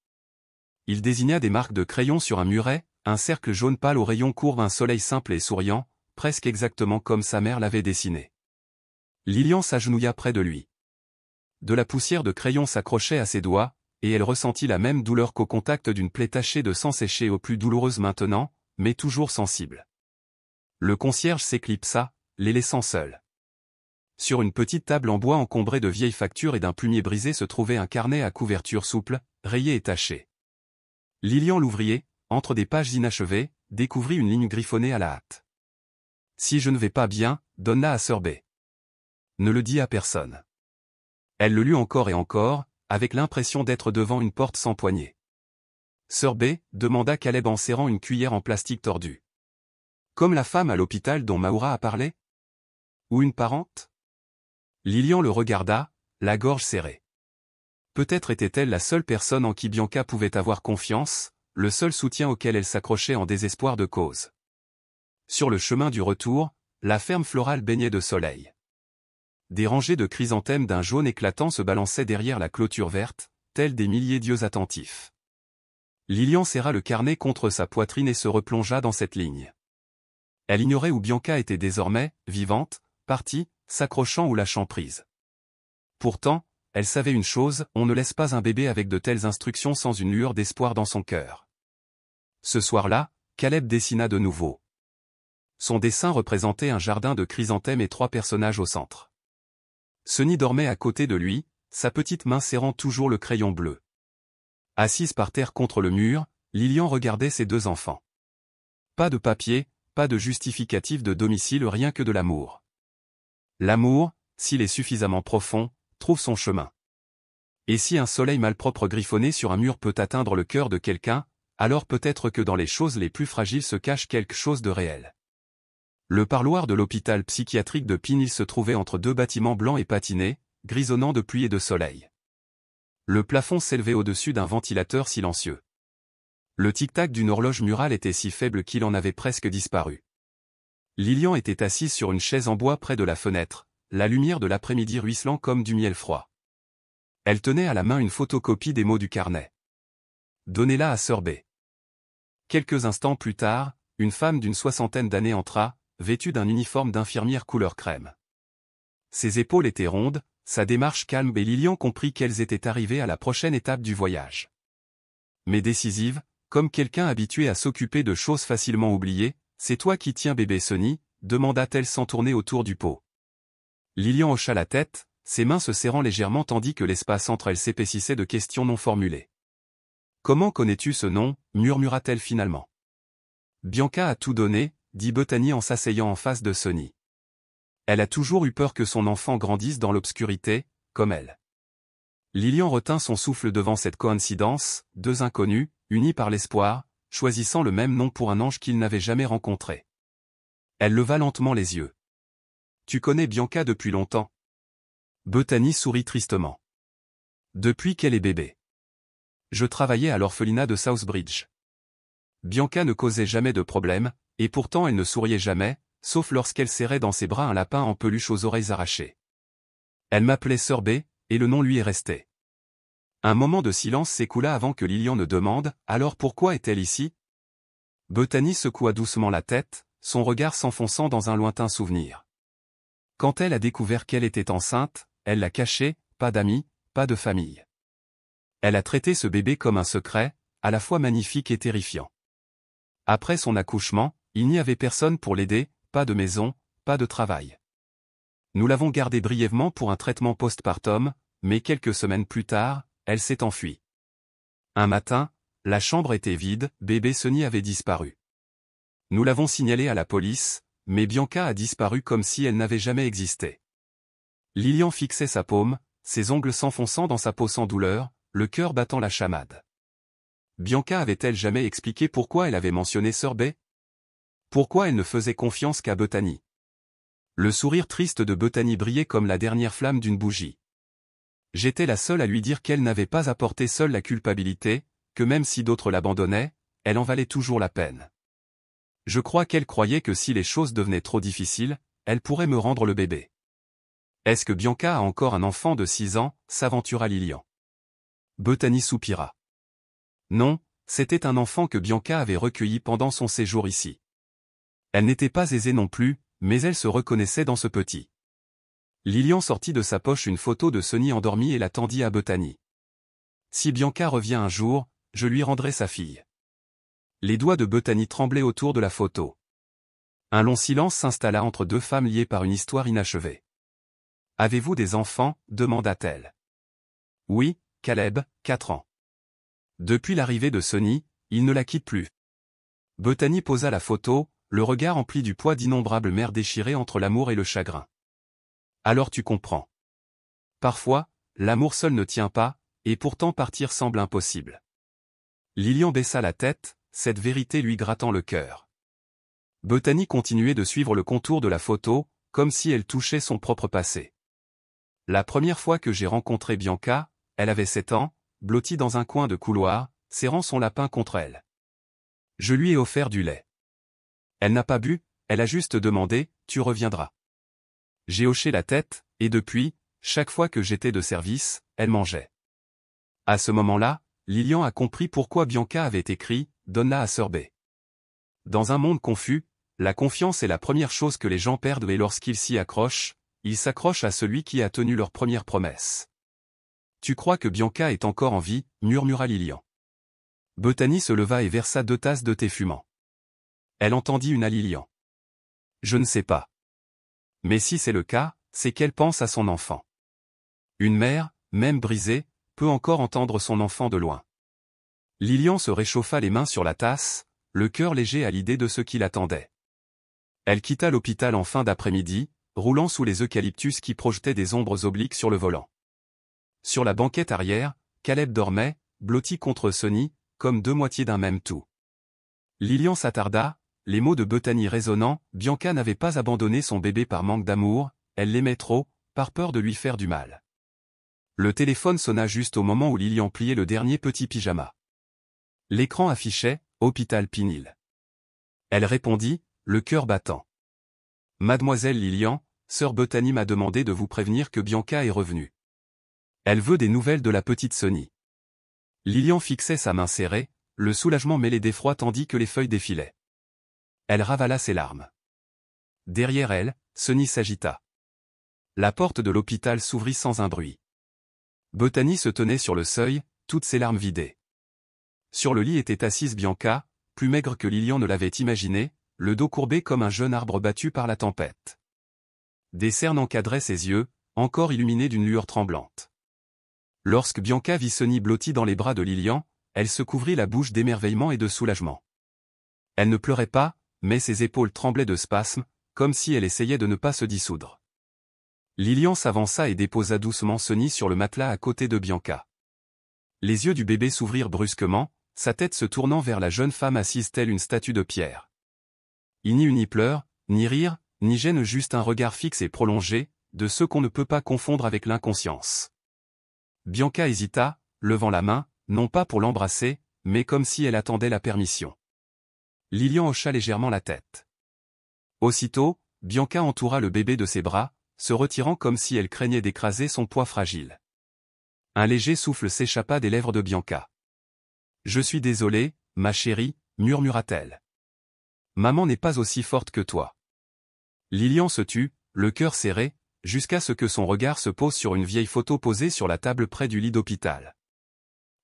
Il désigna des marques de crayon sur un muret, un cercle jaune pâle aux rayons courbes, un soleil simple et souriant, presque exactement comme sa mère l'avait dessiné. Lilian s'agenouilla près de lui. De la poussière de crayon s'accrochait à ses doigts, et elle ressentit la même douleur qu'au contact d'une plaie tachée de sang séché, au plus douloureuse maintenant, mais toujours sensible. Le concierge s'éclipsa, les laissant seuls. Sur une petite table en bois encombrée de vieilles factures et d'un plumier brisé se trouvait un carnet à couverture souple, rayé et taché. Lilian l'ouvrier, entre des pages inachevées, découvrit une ligne griffonnée à la hâte. « Si je ne vais pas bien, donne-la à Sir B. Ne le dis à personne. » Elle le lut encore et encore, avec l'impression d'être devant une porte sans poignée. « Sir B » demanda Caleb en serrant une cuillère en plastique tordue. « Comme la femme à l'hôpital dont Maura a parlé ? Ou une parente ?» Lilian le regarda, la gorge serrée. Peut-être était-elle la seule personne en qui Bianca pouvait avoir confiance, le seul soutien auquel elle s'accrochait en désespoir de cause. Sur le chemin du retour, la ferme florale baignait de soleil. Des rangées de chrysanthèmes d'un jaune éclatant se balançaient derrière la clôture verte, tels des milliers d'yeux attentifs. Lilian serra le carnet contre sa poitrine et se replongea dans cette ligne. Elle ignorait où Bianca était désormais, vivante, partie, s'accrochant ou lâchant prise. Pourtant, elle savait une chose, on ne laisse pas un bébé avec de telles instructions sans une lueur d'espoir dans son cœur. Ce soir-là, Caleb dessina de nouveau. Son dessin représentait un jardin de chrysanthèmes et 3 personnages au centre. Sonny dormait à côté de lui, sa petite main serrant toujours le crayon bleu. Assise par terre contre le mur, Lilian regardait ses 2 enfants. Pas de papier, pas de justificatif de domicile, rien que de l'amour. L'amour, s'il est suffisamment profond, trouve son chemin. Et si un soleil malpropre griffonné sur un mur peut atteindre le cœur de quelqu'un, alors peut-être que dans les choses les plus fragiles se cache quelque chose de réel. Le parloir de l'hôpital psychiatrique de Pine se trouvait entre 2 bâtiments blancs et patinés, grisonnants de pluie et de soleil. Le plafond s'élevait au-dessus d'un ventilateur silencieux. Le tic-tac d'une horloge murale était si faible qu'il en avait presque disparu. Lilian était assise sur une chaise en bois près de la fenêtre, la lumière de l'après-midi ruisselant comme du miel froid. Elle tenait à la main une photocopie des mots du carnet. « Donnez-la à Sir B. » Quelques instants plus tard, une femme d'une 60aine d'années entra, vêtue d'un uniforme d'infirmière couleur crème. Ses épaules étaient rondes, sa démarche calme, et Lilian comprit qu'elles étaient arrivées à la prochaine étape du voyage. Mais décisive, comme quelqu'un habitué à s'occuper de choses facilement oubliées, « C'est toi qui tiens bébé Sonny ?» demanda-t-elle sans tourner autour du pot. Lilian hocha la tête, ses mains se serrant légèrement tandis que l'espace entre elles s'épaississait de questions non formulées. « Comment connais-tu ce nom ?» murmura-t-elle finalement. « Bianca a tout donné », dit Bethany en s'asseyant en face de Sonny. Elle a toujours eu peur que son enfant grandisse dans l'obscurité, comme elle. Lilian retint son souffle devant cette coïncidence, 2 inconnus, unis par l'espoir, choisissant le même nom pour un ange qu'ils n'avaient jamais rencontré. Elle leva lentement les yeux. « Tu connais Bianca depuis longtemps ?» Bethany sourit tristement. « Depuis qu'elle est bébé. Je travaillais à l'orphelinat de Southbridge. » Bianca ne causait jamais de problème, et pourtant elle ne souriait jamais, sauf lorsqu'elle serrait dans ses bras un lapin en peluche aux oreilles arrachées. Elle m'appelait Sœur B, et le nom lui est resté. Un moment de silence s'écoula avant que Lilian ne demande « Alors pourquoi est-elle ici ?» Bethany secoua doucement la tête, son regard s'enfonçant dans un lointain souvenir. Quand elle a découvert qu'elle était enceinte, elle l'a caché, pas d'amis, pas de famille. Elle a traité ce bébé comme un secret, à la fois magnifique et terrifiant. Après son accouchement, il n'y avait personne pour l'aider, pas de maison, pas de travail. Nous l'avons gardée brièvement pour un traitement postpartum, mais quelques semaines plus tard, elle s'est enfuie. Un matin, la chambre était vide, bébé Sunny avait disparu. Nous l'avons signalé à la police, mais Bianca a disparu comme si elle n'avait jamais existé. Lilian fixait sa paume, ses ongles s'enfonçant dans sa peau sans douleur, le cœur battant la chamade. Bianca avait-elle jamais expliqué pourquoi elle avait mentionné Sœur B? Pourquoi elle ne faisait confiance qu'à Bethany? Le sourire triste de Bethany brillait comme la dernière flamme d'une bougie. J'étais la seule à lui dire qu'elle n'avait pas à porter seule la culpabilité, que même si d'autres l'abandonnaient, elle en valait toujours la peine. Je crois qu'elle croyait que si les choses devenaient trop difficiles, elle pourrait me rendre le bébé. Est-ce que Bianca a encore un enfant de 6 ans, s'aventura Lilian. Bethany soupira. Non, c'était un enfant que Bianca avait recueilli pendant son séjour ici. Elle n'était pas aisée non plus, mais elle se reconnaissait dans ce petit. Lilian sortit de sa poche une photo de Sunny endormie et la tendit à Bethany. Si Bianca revient un jour, je lui rendrai sa fille. Les doigts de Bethany tremblaient autour de la photo. Un long silence s'installa entre deux femmes liées par une histoire inachevée. « Avez-vous des enfants ?» demanda-t-elle. « Oui, Caleb, 4 ans. » Depuis l'arrivée de Sunny, il ne la quitte plus. Bethany posa la photo, le regard empli du poids d'innombrables mères déchirées entre l'amour et le chagrin. « Alors tu comprends. Parfois, l'amour seul ne tient pas, et pourtant partir semble impossible. » Lilian baissa la tête, cette vérité lui grattant le cœur. Bethany continuait de suivre le contour de la photo, comme si elle touchait son propre passé. La première fois que j'ai rencontré Bianca, elle avait 7 ans, blottie dans un coin de couloir, serrant son lapin contre elle. Je lui ai offert du lait. Elle n'a pas bu, elle a juste demandé « Tu reviendras ». J'ai hoché la tête, et depuis, chaque fois que j'étais de service, elle mangeait. À ce moment-là, Lilian a compris pourquoi Bianca avait écrit « Donne-la à Sœur B ». Dans un monde confus, la confiance est la première chose que les gens perdent et lorsqu'ils s'y accrochent, ils s'accrochent à celui qui a tenu leur première promesse. « Tu crois que Bianca est encore en vie ?» murmura Lilian. Bethany se leva et versa 2 tasses de thé fumant. Elle entendit une à Lilian. « Je ne sais pas. Mais si c'est le cas, c'est qu'elle pense à son enfant. Une mère, même brisée, peut encore entendre son enfant de loin. » Lilian se réchauffa les mains sur la tasse, le cœur léger à l'idée de ce qui l'attendait. Elle quitta l'hôpital en fin d'après-midi, roulant sous les eucalyptus qui projetaient des ombres obliques sur le volant. Sur la banquette arrière, Caleb dormait, blotti contre Sunny, comme 2 moitiés d'un même tout. Lilian s'attarda, les mots de Bethany résonnant, Bianca n'avait pas abandonné son bébé par manque d'amour, elle l'aimait trop, par peur de lui faire du mal. Le téléphone sonna juste au moment où Lilian pliait le dernier petit pyjama. L'écran affichait « Hôpital Pinhill ». Elle répondit, le cœur battant. « Mademoiselle Lilian, sœur Bethany m'a demandé de vous prévenir que Bianca est revenue. Elle veut des nouvelles de la petite Sunny. » Lilian fixait sa main serrée, le soulagement mêlé d'effroi tandis que les feuilles défilaient. Elle ravala ses larmes. Derrière elle, Sunny s'agita. La porte de l'hôpital s'ouvrit sans un bruit. Bethany se tenait sur le seuil, toutes ses larmes vidées. Sur le lit était assise Bianca, plus maigre que Lilian ne l'avait imaginé, le dos courbé comme un jeune arbre battu par la tempête. Des cernes encadraient ses yeux, encore illuminés d'une lueur tremblante. Lorsque Bianca vit Sunny blottie dans les bras de Lilian, elle se couvrit la bouche d'émerveillement et de soulagement. Elle ne pleurait pas, mais ses épaules tremblaient de spasmes, comme si elle essayait de ne pas se dissoudre. Lilian s'avança et déposa doucement Sunny sur le matelas à côté de Bianca. Les yeux du bébé s'ouvrirent brusquement, sa tête se tournant vers la jeune femme assise telle une statue de pierre. Il n'y eut ni pleurs, ni rire, ni gêne, juste un regard fixe et prolongé, de ceux qu'on ne peut pas confondre avec l'inconscience. Bianca hésita, levant la main, non pas pour l'embrasser, mais comme si elle attendait la permission. Lilian hocha légèrement la tête. Aussitôt, Bianca entoura le bébé de ses bras, se retirant comme si elle craignait d'écraser son poids fragile. Un léger souffle s'échappa des lèvres de Bianca. « Je suis désolée, ma chérie, murmura-t-elle. Maman n'est pas aussi forte que toi. » Lilian se tut, le cœur serré, jusqu'à ce que son regard se pose sur une vieille photo posée sur la table près du lit d'hôpital.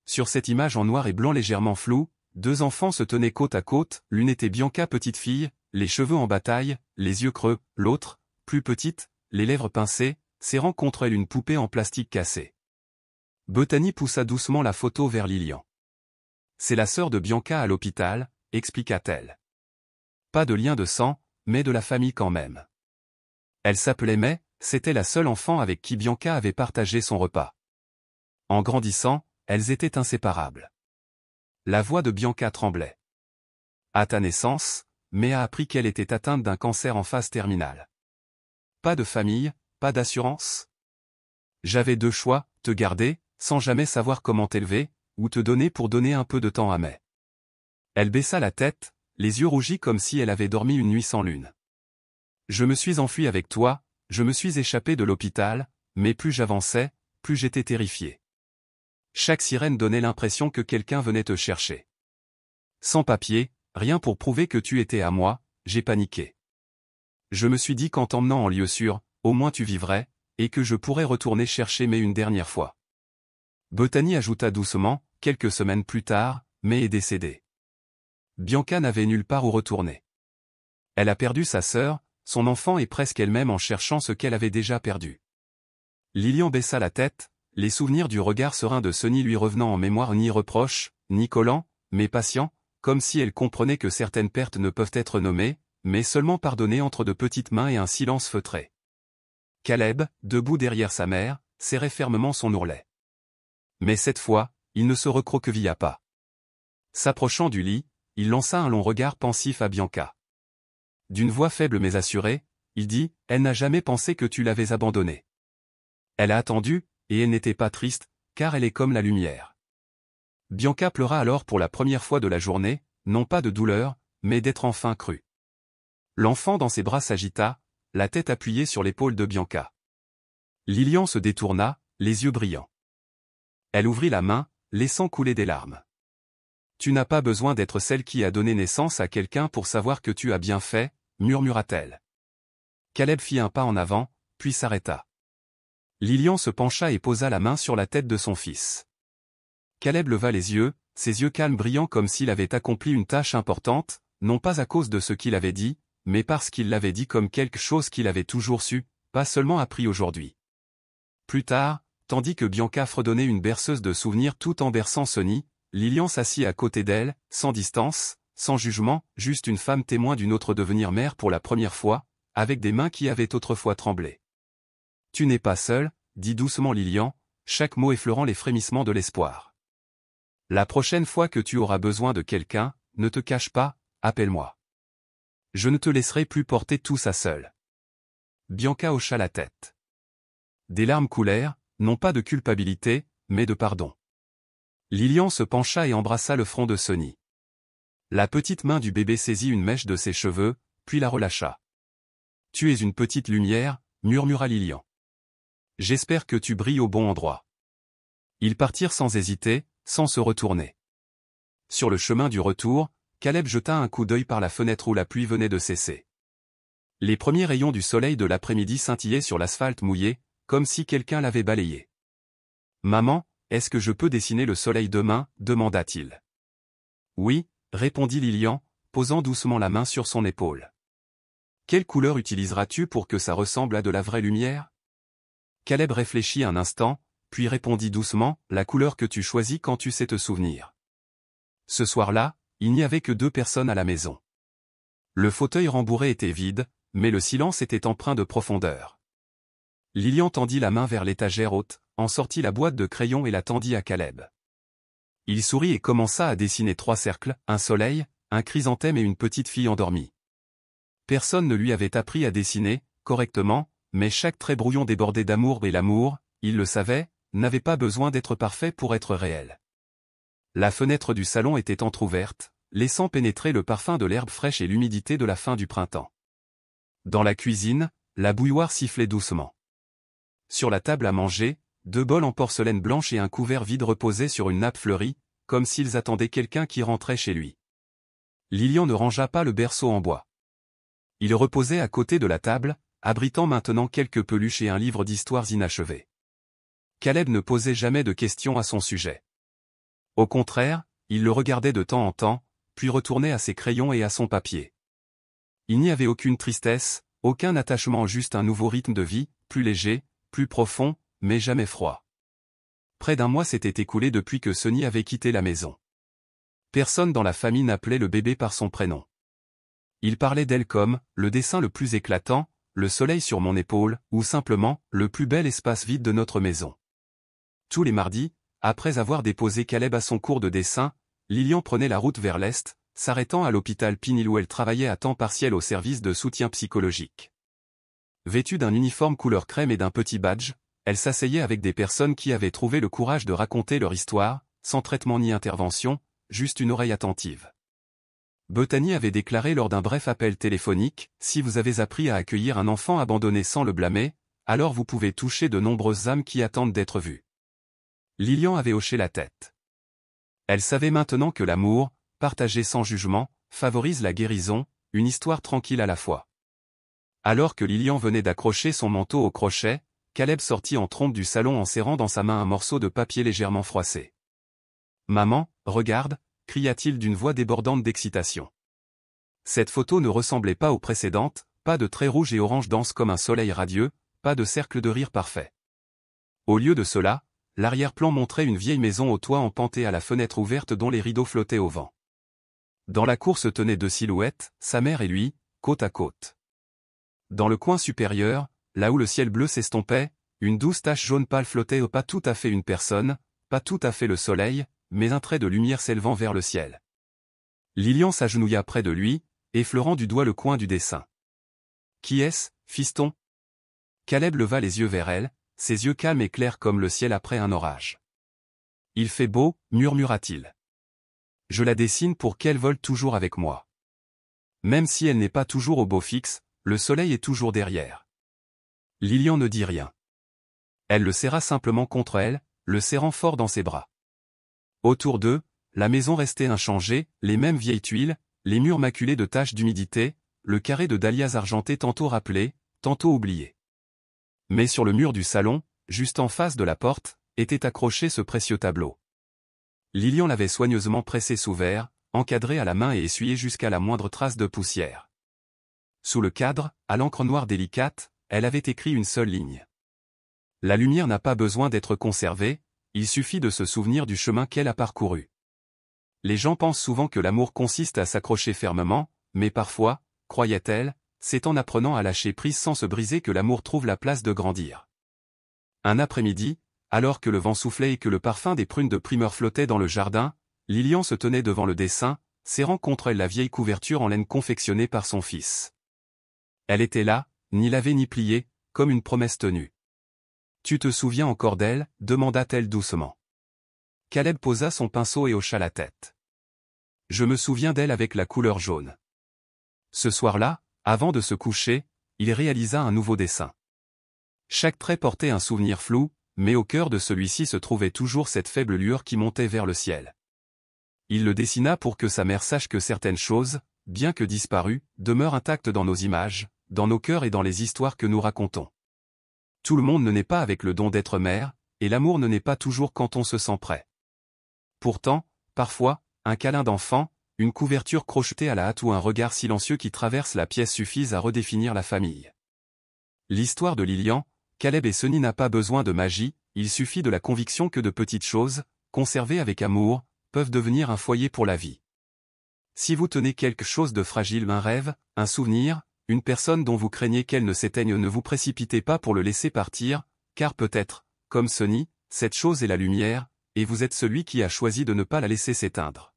Sur cette image en noir et blanc légèrement floue, deux enfants se tenaient côte à côte, l'une était Bianca petite fille, les cheveux en bataille, les yeux creux, l'autre, plus petite, les lèvres pincées, serrant contre elle une poupée en plastique cassé. Bethany poussa doucement la photo vers Lilian. « C'est la sœur de Bianca à l'hôpital », expliqua-t-elle. « Pas de lien de sang, mais de la famille quand même. » Elle s'appelait May, c'était la seule enfant avec qui Bianca avait partagé son repas. En grandissant, elles étaient inséparables. La voix de Bianca tremblait. À ta naissance, May a appris qu'elle était atteinte d'un cancer en phase terminale. Pas de famille, pas d'assurance. J'avais deux choix, te garder, sans jamais savoir comment t'élever, ou te donner pour donner un peu de temps à May. Elle baissa la tête, les yeux rougis comme si elle avait dormi une nuit sans lune. Je me suis enfuie avec toi, je me suis échappée de l'hôpital, mais plus j'avançais, plus j'étais terrifiée. Chaque sirène donnait l'impression que quelqu'un venait te chercher. Sans papier, rien pour prouver que tu étais à moi, j'ai paniqué. Je me suis dit qu'en t'emmenant en lieu sûr, au moins tu vivrais, et que je pourrais retourner chercher May une dernière fois. Bethany ajouta doucement, quelques semaines plus tard, May est décédée. Bianca n'avait nulle part où retourner. Elle a perdu sa sœur, son enfant et presque elle-même en cherchant ce qu'elle avait déjà perdu. Lilian baissa la tête, les souvenirs du regard serein de Sonny lui revenant en mémoire ni reproche, ni collant, mais patient, comme si elle comprenait que certaines pertes ne peuvent être nommées, mais seulement pardonnées entre de petites mains et un silence feutré. Caleb, debout derrière sa mère, serrait fermement son ourlet. Mais cette fois, il ne se recroquevilla pas. S'approchant du lit, il lança un long regard pensif à Bianca. D'une voix faible mais assurée, il dit « Elle n'a jamais pensé que tu l'avais abandonnée. Elle a attendu, et elle n'était pas triste, car elle est comme la lumière. » Bianca pleura alors pour la première fois de la journée, non pas de douleur, mais d'être enfin crue. L'enfant dans ses bras s'agita, la tête appuyée sur l'épaule de Bianca. Lilian se détourna, les yeux brillants. Elle ouvrit la main, laissant couler des larmes. « Tu n'as pas besoin d'être celle qui a donné naissance à quelqu'un pour savoir que tu as bien fait, » murmura-t-elle. Caleb fit un pas en avant, puis s'arrêta. Lilian se pencha et posa la main sur la tête de son fils. Caleb leva les yeux, ses yeux calmes brillants comme s'il avait accompli une tâche importante, non pas à cause de ce qu'il avait dit, mais parce qu'il l'avait dit comme quelque chose qu'il avait toujours su, pas seulement appris aujourd'hui. Plus tard, tandis que Bianca fredonnait une berceuse de souvenirs tout en berçant Sonny, Lilian s'assit à côté d'elle, sans distance, sans jugement, juste une femme témoin d'une autre devenir mère pour la première fois, avec des mains qui avaient autrefois tremblé. « Tu n'es pas seule, » dit doucement Lilian, chaque mot effleurant les frémissements de l'espoir. « La prochaine fois que tu auras besoin de quelqu'un, ne te cache pas, appelle-moi. Je ne te laisserai plus porter tout ça seule. » Bianca hocha la tête. Des larmes coulèrent, non pas de culpabilité, mais de pardon. Lilian se pencha et embrassa le front de Sonny. La petite main du bébé saisit une mèche de ses cheveux, puis la relâcha. « Tu es une petite lumière, » murmura Lilian. « J'espère que tu brilles au bon endroit. » Ils partirent sans hésiter, sans se retourner. Sur le chemin du retour, Caleb jeta un coup d'œil par la fenêtre où la pluie venait de cesser. Les premiers rayons du soleil de l'après-midi scintillaient sur l'asphalte mouillé, comme si quelqu'un l'avait balayé. « Maman, est-ce que je peux dessiner le soleil demain ?» demanda-t-il. « Oui », répondit Lilian, posant doucement la main sur son épaule. « Quelle couleur utiliseras-tu pour que ça ressemble à de la vraie lumière ?» Caleb réfléchit un instant, puis répondit doucement, « La couleur que tu choisis quand tu sais te souvenir. » Ce soir-là, il n'y avait que 2 personnes à la maison. Le fauteuil rembourré était vide, mais le silence était empreint de profondeur. Lilian tendit la main vers l'étagère haute, en sortit la boîte de crayons et la tendit à Caleb. Il sourit et commença à dessiner 3 cercles, un soleil, un chrysanthème et une petite fille endormie. Personne ne lui avait appris à dessiner, correctement, mais chaque trait brouillon débordait d'amour et l'amour, il le savait, n'avait pas besoin d'être parfait pour être réel. La fenêtre du salon était entr'ouverte, laissant pénétrer le parfum de l'herbe fraîche et l'humidité de la fin du printemps. Dans la cuisine, la bouilloire sifflait doucement. Sur la table à manger, 2 bols en porcelaine blanche et un couvert vide reposaient sur une nappe fleurie, comme s'ils attendaient quelqu'un qui rentrait chez lui. Lilian ne rangea pas le berceau en bois. Il reposait à côté de la table, abritant maintenant quelques peluches et un livre d'histoires inachevées. Caleb ne posait jamais de questions à son sujet. Au contraire, il le regardait de temps en temps, puis retournait à ses crayons et à son papier. Il n'y avait aucune tristesse, aucun attachement, juste un nouveau rythme de vie, plus léger, plus profond, mais jamais froid. Près d'un mois s'était écoulé depuis que Sonny avait quitté la maison. Personne dans la famille n'appelait le bébé par son prénom. Il parlait d'elle comme « le dessin le plus éclatant », « le soleil sur mon épaule » ou simplement « le plus bel espace vide de notre maison ». Tous les mardis, après avoir déposé Caleb à son cours de dessin, Lilian prenait la route vers l'est, s'arrêtant à l'hôpital Pin Hill où elle travaillait à temps partiel au service de soutien psychologique. Vêtue d'un uniforme couleur crème et d'un petit badge, elle s'asseyait avec des personnes qui avaient trouvé le courage de raconter leur histoire, sans traitement ni intervention, juste une oreille attentive. Bethany avait déclaré lors d'un bref appel téléphonique, « Si vous avez appris à accueillir un enfant abandonné sans le blâmer, alors vous pouvez toucher de nombreuses âmes qui attendent d'être vues. » Lilian avait hoché la tête. Elle savait maintenant que l'amour, partagé sans jugement, favorise la guérison, une histoire tranquille à la fois. Alors que Lilian venait d'accrocher son manteau au crochet, Caleb sortit en trompe du salon en serrant dans sa main un morceau de papier légèrement froissé. « Maman, regarde !» cria-t-il d'une voix débordante d'excitation. Cette photo ne ressemblait pas aux précédentes, pas de traits rouges et oranges denses comme un soleil radieux, pas de cercle de rire parfait. Au lieu de cela, l'arrière-plan montrait une vieille maison au toit empanté à la fenêtre ouverte dont les rideaux flottaient au vent. Dans la cour se tenaient 2 silhouettes, sa mère et lui, côte à côte. Dans le coin supérieur, là où le ciel bleu s'estompait, une douce tache jaune pâle flottait, pas tout à fait une personne, pas tout à fait le soleil, mais un trait de lumière s'élevant vers le ciel. Lilian s'agenouilla près de lui, effleurant du doigt le coin du dessin. « Qui est-ce, fiston ?» Caleb leva les yeux vers elle, ses yeux calmes et clairs comme le ciel après un orage. « Il fait beau, murmura-t-il. Je la dessine pour qu'elle vole toujours avec moi. Même si elle n'est pas toujours au beau fixe, le soleil est toujours derrière. » Lilian ne dit rien. Elle le serra simplement contre elle, le serrant fort dans ses bras. Autour d'eux, la maison restait inchangée, les mêmes vieilles tuiles, les murs maculés de taches d'humidité, le carré de dahlias argenté tantôt rappelé, tantôt oublié. Mais sur le mur du salon, juste en face de la porte, était accroché ce précieux tableau. Lilian l'avait soigneusement pressé sous verre, encadré à la main et essuyé jusqu'à la moindre trace de poussière. Sous le cadre, à l'encre noire délicate, elle avait écrit une seule ligne. La lumière n'a pas besoin d'être conservée, il suffit de se souvenir du chemin qu'elle a parcouru. Les gens pensent souvent que l'amour consiste à s'accrocher fermement, mais parfois, croyait-elle, c'est en apprenant à lâcher prise sans se briser que l'amour trouve la place de grandir. Un après-midi, alors que le vent soufflait et que le parfum des prunes de primeur flottait dans le jardin, Lilian se tenait devant le dessin, serrant contre elle la vieille couverture en laine confectionnée par son fils. Elle était là, ni lavée ni pliée, comme une promesse tenue. « Tu te souviens encore d'elle » demanda-t-elle doucement. Caleb posa son pinceau et hocha la tête. « Je me souviens d'elle avec la couleur jaune. » Ce soir-là, avant de se coucher, il réalisa un nouveau dessin. Chaque trait portait un souvenir flou, mais au cœur de celui-ci se trouvait toujours cette faible lueur qui montait vers le ciel. Il le dessina pour que sa mère sache que certaines choses, bien que disparues, demeurent intactes dans nos images, dans nos cœurs et dans les histoires que nous racontons. Tout le monde ne naît pas avec le don d'être mère, et l'amour ne naît pas toujours quand on se sent prêt. Pourtant, parfois, un câlin d'enfant, une couverture crochetée à la hâte ou un regard silencieux qui traverse la pièce suffisent à redéfinir la famille. L'histoire de Lilian, Caleb et Sonny n'a pas besoin de magie, il suffit de la conviction que de petites choses, conservées avec amour, peuvent devenir un foyer pour la vie. Si vous tenez quelque chose de fragile, un rêve, un souvenir, une personne dont vous craignez qu'elle ne s'éteigne, ne vous précipitez pas pour le laisser partir, car peut-être, comme Sonny, cette chose est la lumière, et vous êtes celui qui a choisi de ne pas la laisser s'éteindre.